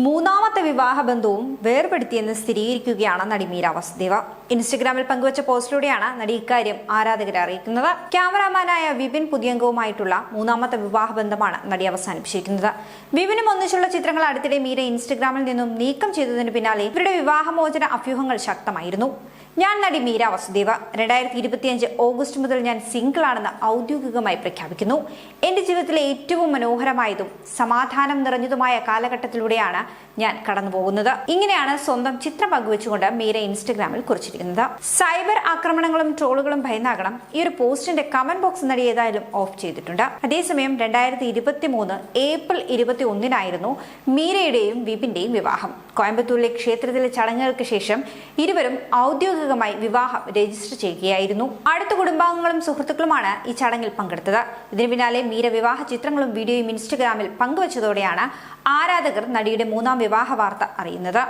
മൂന്നാമത്തെ വിവാഹബന്ധവും വേർപെടുത്തിയെന്ന് സ്ഥിരീകരിക്കുകയാണ് നടി മീര വാസുദേവ. ഇൻസ്റ്റഗ്രാമിൽ പങ്കുവച്ച പോസ്റ്റിലൂടെയാണ് നടി ഇക്കാര്യം ആരാധകരെ അറിയിക്കുന്നത്. ക്യാമറാമാനായ വിപിൻ പുതിയംഗവുമായിട്ടുള്ള മൂന്നാമത്തെ വിവാഹബന്ധമാണ് നടി അവസാനിപ്പിച്ചിരിക്കുന്നത്. വിപിനും ഒന്നിച്ചുള്ള ചിത്രങ്ങൾ അടുത്തിടെ മീര ഇൻസ്റ്റഗ്രാമിൽ നിന്നും നീക്കം ചെയ്തതിന് പിന്നാലെ ഇവരുടെ വിവാഹമോചന അഭ്യൂഹങ്ങൾ ശക്തമായിരുന്നു. ഞാൻ നടി മീര വാസുദേവ. 2025 ഓഗസ്റ്റ് മുതൽ ഞാൻ സിംഗിൾ ആണെന്ന് ഔദ്യോഗികമായി പ്രഖ്യാപിക്കുന്നു. എന്റെ ജീവിതത്തിലെ ഏറ്റവും മനോഹരമായതും സമാധാനം നിറഞ്ഞതുമായ കാലഘട്ടത്തിലൂടെയാണ് ഞാൻ കടന്നുപോകുന്നത്. ഇങ്ങനെയാണ് സ്വന്തം ചിത്രം പങ്കുവെച്ചുകൊണ്ട് മീര ഇൻസ്റ്റഗ്രാമിൽ കുറിച്ചിരിക്കുന്നത്. സൈബർ ആക്രമണങ്ങളും ട്രോളുകളും ഭയന്നാകണം ഈ ഒരു പോസ്റ്റിന്റെ കമന്റ് ബോക്സ് നടി ഏതായാലും ഓഫ് ചെയ്തിട്ടുണ്ട്. അതേസമയം 2023 ഏപ്രിൽ 21 മീരയുടെയും വിപിന്റെയും വിവാഹം. കോയമ്പത്തൂരിലെ ക്ഷേത്രത്തിലെ ചടങ്ങുകൾക്ക് ശേഷം ഇരുവരും ഔദ്യോഗികമായി വിവാഹം രജിസ്റ്റർ ചെയ്യുകയായിരുന്നു. അടുത്ത കുടുംബാംഗങ്ങളും സുഹൃത്തുക്കളുമാണ് ഈ ചടങ്ങിൽ പങ്കെടുത്തത്. ഇതിന് പിന്നാലെ മീര വിവാഹ ചിത്രങ്ങളും വീഡിയോയും ഇൻസ്റ്റഗ്രാമിൽ പങ്കുവച്ചതോടെയാണ് ആരാധകർ നടിയുടെ മൂന്നാം വിവാഹ വാർത്ത അറിയുന്നത്.